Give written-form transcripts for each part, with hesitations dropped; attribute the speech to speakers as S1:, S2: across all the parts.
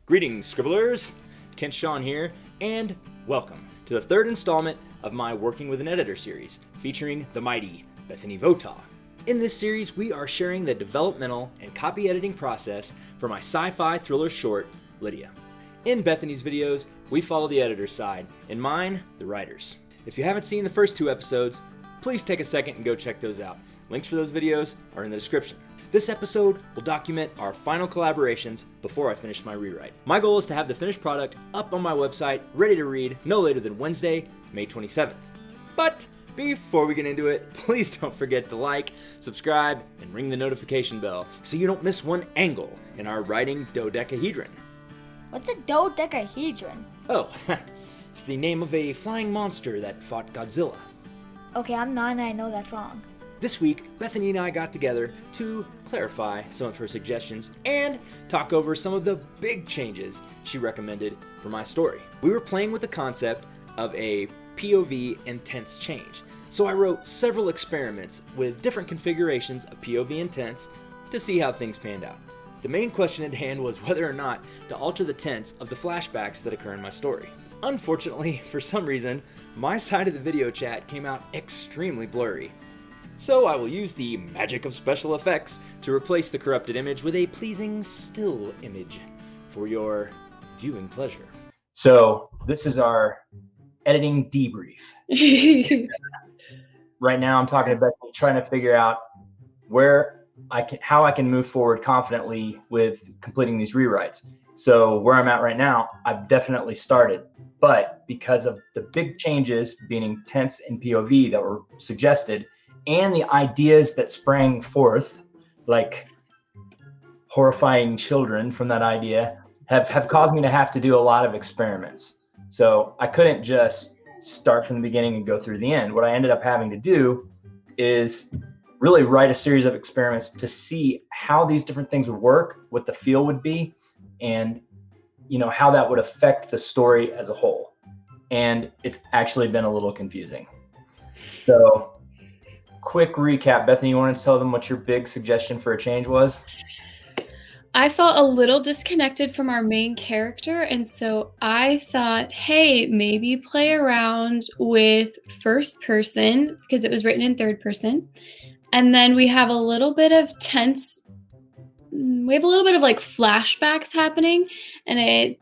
S1: Greetings, scribblers! Kent Shawn here, and welcome to the third installment of my Working with an Editor series, featuring the mighty Bethany Votaw. In this series, we are sharing the developmental and copy editing process for my sci-fi thriller short, Lydia. In Bethany's videos, we follow the editor's side, in mine, the writer's. If you haven't seen the first two episodes, please take a second and go check those out. Links for those videos are in the description. This episode will document our final collaborations before I finish my rewrite. My goal is to have the finished product up on my website, ready to read, no later than Wednesday, May 27th. But before we get into it, please don't forget to like, subscribe, and ring the notification bell so you don't miss one angle in our writing dodecahedron.
S2: What's a dodecahedron?
S1: Oh, it's the name of a flying monster that fought Godzilla.
S2: Okay, I'm 9 and I know that's wrong.
S1: This week, Bethany and I got together to clarify some of her suggestions and talk over some of the big changes she recommended for my story. We were playing with the concept of a POV and tense change, so I wrote several experiments with different configurations of POV and tense to see how things panned out. The main question at hand was whether or not to alter the tense of the flashbacks that occur in my story. Unfortunately, for some reason, my side of the video chat came out extremely blurry. So I will use the magic of special effects to replace the corrupted image with a pleasing still image for your viewing pleasure. So this is our editing debrief. Right now I'm talking to Bethany, trying to figure out how I can move forward confidently with completing these rewrites. So where I'm at right now, I've definitely started, but because of the big changes being tense and POV that were suggested, and the ideas that sprang forth, like horrifying children from that idea, have caused me to have to do a lot of experiments. So I couldn't just start from the beginning and go through the end. What I ended up having to do is really write a series of experiments to see how these different things would work, what the feel would be, and how that would affect the story as a whole. And it's actually been a little confusing. So quick recap. Bethany, you want to tell them what your big suggestion for a change was?
S3: I felt a little disconnected from our main character, and so I thought, hey, maybe play around with first person because it was written in third person. And then we have a little bit of like flashbacks happening, and I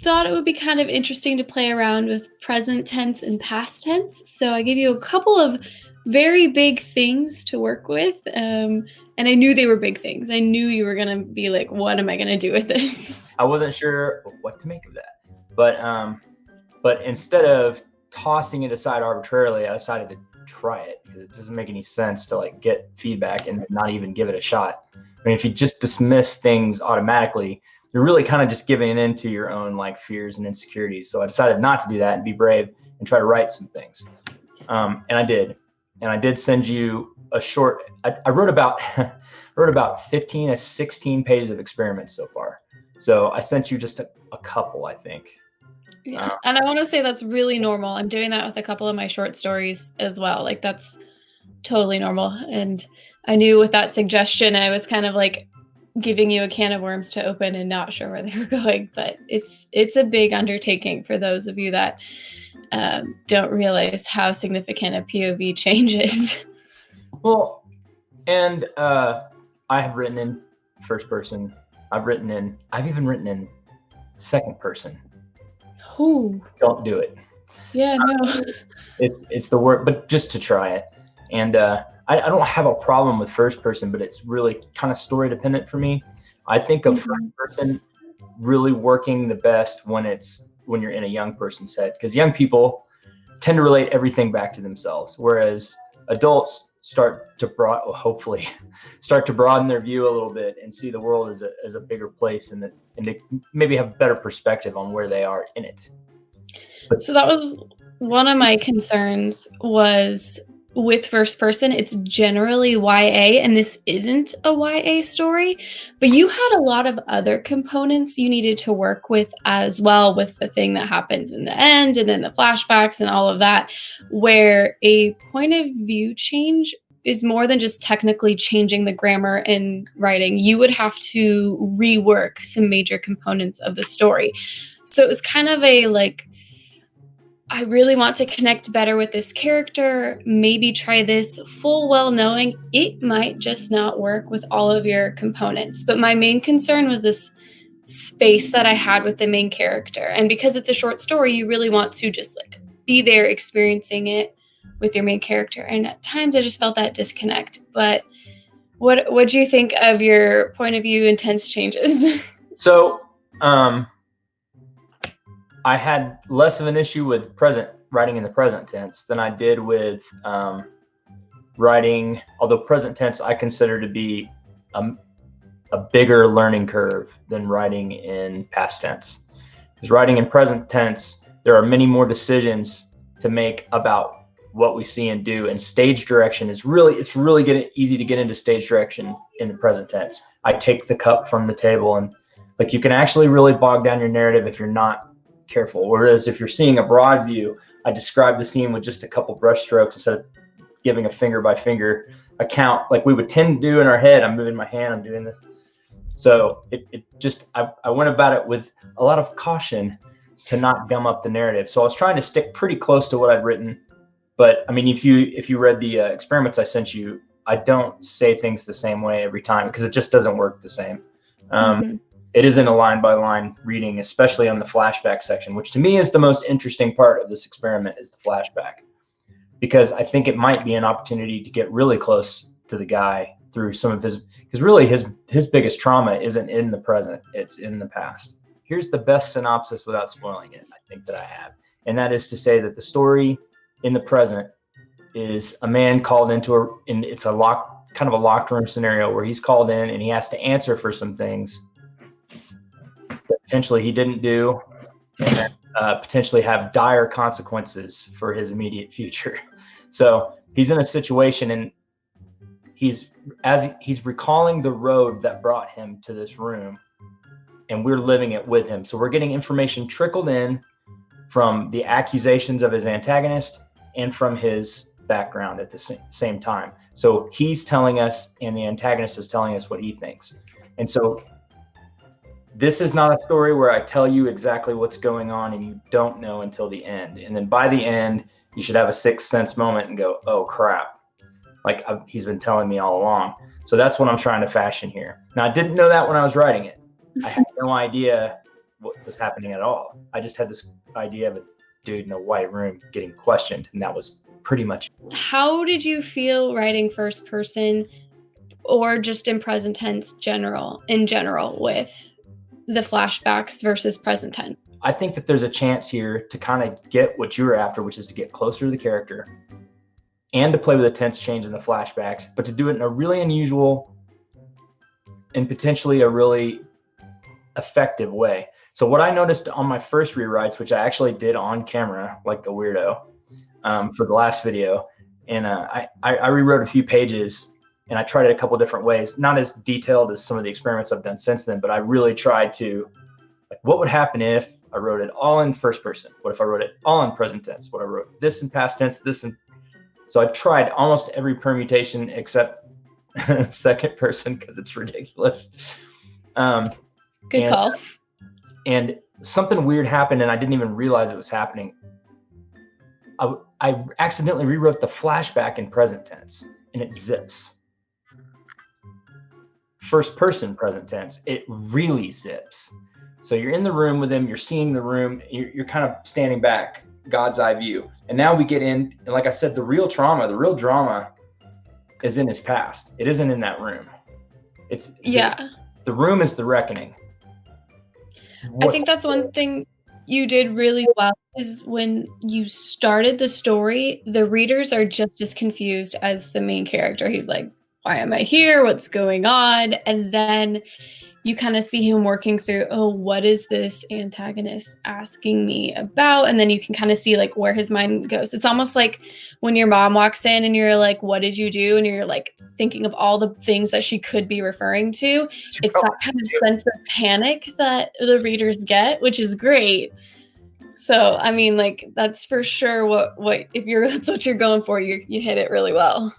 S3: thought it would be kind of interesting to play around with present tense and past tense. So I gave you a couple of very big things to work with. And I knew they were big things. I knew you were going to be like, what am I going to do with this?
S1: I wasn't sure what to make of that. But instead of tossing it aside arbitrarily, I decided to try it because it doesn't make any sense to get feedback and not even give it a shot. I mean, if you just dismiss things automatically, you're really kind of just giving in to your own fears and insecurities. So I decided not to do that and be brave and try to write some things. And I did. And I did send you a short, I wrote about 15 to 16 pages of experiments so far. So I sent you just a couple, I think.
S3: Yeah. And I want to say that's really normal. I'm doing that with a couple of my short stories as well. That's totally normal. And I knew with that suggestion, I was kind of giving you a can of worms to open and not sure where they were going. But it's a big undertaking for those of you that don't realize how significant a POV change is.
S1: Well, and I have written in first person. I've even written in second person.
S3: Ooh.
S1: Don't do it.
S3: Yeah, no.
S1: It's the work, but just to try it. And I don't have a problem with first person, but it's really kind of story dependent for me. I think of first person really working the best when you're in a young person set, because young people tend to relate everything back to themselves, whereas adults hopefully start to broaden their view a little bit and see the world as a bigger place, and they maybe have a better perspective on where they are in it.
S3: So that was one of my concerns was with first person, it's generally YA, and this isn't a YA story, but you had a lot of other components you needed to work with as well, with the thing that happens in the end and then the flashbacks and all of that, where a point of view change is more than just technically changing the grammar in writing. You would have to rework some major components of the story. So it was kind of a like, I really want to connect better with this character, maybe try this, full well knowing it might just not work with all of your components. But my main concern was this space that I had with the main character. And because it's a short story, you really want to just like be there experiencing it with your main character. And at times I just felt that disconnect. But what do you think of your point of view and tense changes?
S1: So, I had less of an issue with writing in the present tense than I did with writing, although present tense I consider to be a bigger learning curve than writing in past tense. Because writing in present tense, there are many more decisions to make about what we see and do, and stage direction is really easy to get into stage direction in the present tense. I take the cup from the table, and like you can actually really bog down your narrative if you're not careful. Whereas if you're seeing a broad view, I describe the scene with just a couple brush strokes instead of giving a finger by finger account like we would tend to do in our head. I'm moving my hand, I'm doing this. So I went about it with a lot of caution to not gum up the narrative. So I was trying to stick pretty close to what I'd written. But I mean, if you read the experiments I sent you, I don't say things the same way every time because it just doesn't work the same. It isn't a line by line reading, especially on the flashback section, which to me is the most interesting part of this experiment is the flashback, because I think it might be an opportunity to get really close to the guy through some of because really his biggest trauma isn't in the present, it's in the past. Here's the best synopsis without spoiling it, I think, that I have. And that is to say that the story in the present is a man called into it's a kind of a locked room scenario where he's called in and he has to answer for some things that potentially he didn't do, and that potentially have dire consequences for his immediate future. So he's in a situation, and he's recalling the road that brought him to this room, and we're living it with him. So we're getting information trickled in from the accusations of his antagonist and from his background at the same time. So he's telling us, and the antagonist is telling us what he thinks. And so this is not a story where I tell you exactly what's going on and you don't know until the end. And then by the end, you should have a sixth sense moment and go, oh crap, like he's been telling me all along. So that's what I'm trying to fashion here. Now, I didn't know that when I was writing it. I had no idea what was happening at all. I just had this idea of a dude in a white room getting questioned, and that was pretty much it.
S3: How did you feel writing first person or just in present tense in general with the flashbacks versus present tense?
S1: I think that there's a chance here to kind of get what you were after, which is to get closer to the character and to play with a tense change in the flashbacks, but to do it in a really unusual and potentially a really effective way. So what I noticed on my first rewrites, which I actually did on camera like a weirdo for the last video, and I rewrote a few pages and I tried it a couple different ways, not as detailed as some of the experiments I've done since then, but I really tried to, like, what would happen if I wrote it all in first person? What if I wrote it all in present tense? What I wrote this in past tense, so I tried almost every permutation except second person because it's ridiculous.
S3: Good call.
S1: And something weird happened and I didn't even realize it was happening. I accidentally rewrote the flashback in present tense and it zips. First person present tense, it really zips. So you're in the room with him, you're seeing the room, you're kind of standing back, God's eye view. And now we get in, and like I said, the real drama is in his past. It isn't in that room. The room is the reckoning.
S3: I think that's one thing you did really well is when you started the story, the readers are just as confused as the main character. He's like, why am I here? What's going on? And then you kind of see him working through, oh, what is this antagonist asking me about? And then you can kind of see like where his mind goes. It's almost like when your mom walks in and you're like, what did you do? And you're like thinking of all the things that she could be referring to. It's that kind of sense of panic that the readers get, which is great. So, I mean, like, that's for sure what if that's what you're going for, you hit it really well.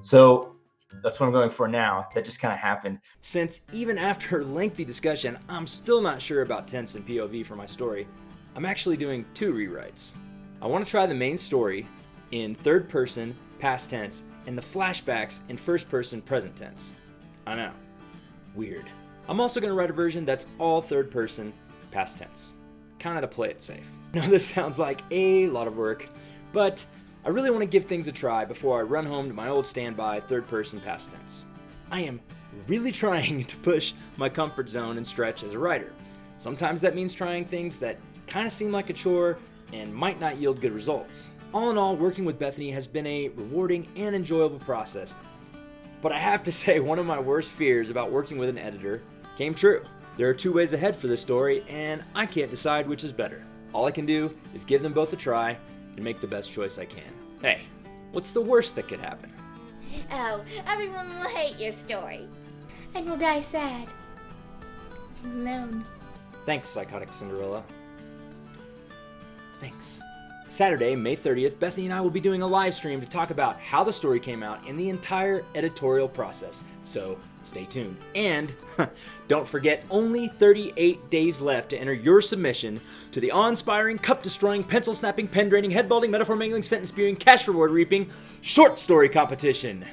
S1: So that's what I'm going for now. That just kind of happened.
S4: Since even after lengthy discussion, I'm still not sure about tense and POV for my story, I'm actually doing 2 rewrites. I want to try the main story in third person, past tense, and the flashbacks in first person, present tense. I know. Weird. I'm also going to write a version that's all third person, past tense. Kind of to play it safe. Now this sounds like a lot of work, but I really want to give things a try before I run home to my old standby third person, past tense. I am really trying to push my comfort zone and stretch as a writer. Sometimes that means trying things that kind of seem like a chore and might not yield good results. All in all, working with Bethany has been a rewarding and enjoyable process. But I have to say, one of my worst fears about working with an editor came true. There are 2 ways ahead for this story, and I can't decide which is better. All I can do is give them both a try and make the best choice I can. Hey, what's the worst that could happen?
S5: Oh, everyone will hate your story. And will die sad. And alone.
S4: Thanks, Psychotic Cinderella. Thanks. Saturday, May 30th, Bethany and I will be doing a live stream to talk about how the story came out and the entire editorial process. So stay tuned. And don't forget, only 38 days left to enter your submission to the awe-inspiring, cup-destroying, pencil-snapping, pen-draining, head-balding, metaphor-mangling, sentence-spewing, cash reward-reaping short story competition.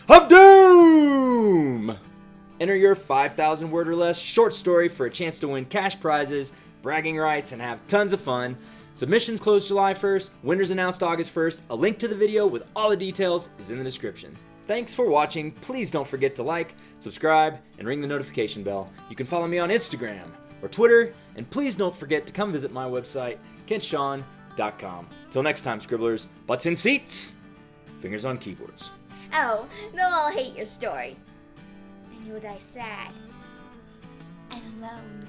S4: Of Doom! Enter your 5,000 word or less short story for a chance to win cash prizes, bragging rights, and have tons of fun. Submissions close July 1st, winners announced August 1st. A link to the video with all the details is in the description. Thanks for watching. Please don't forget to like, subscribe, and ring the notification bell. You can follow me on Instagram or Twitter, and please don't forget to come visit my website, kentshawn.com. Till next time, scribblers, butts in seats, fingers on keyboards.
S5: Oh, they'll all hate your story. And you'll die sad. And alone.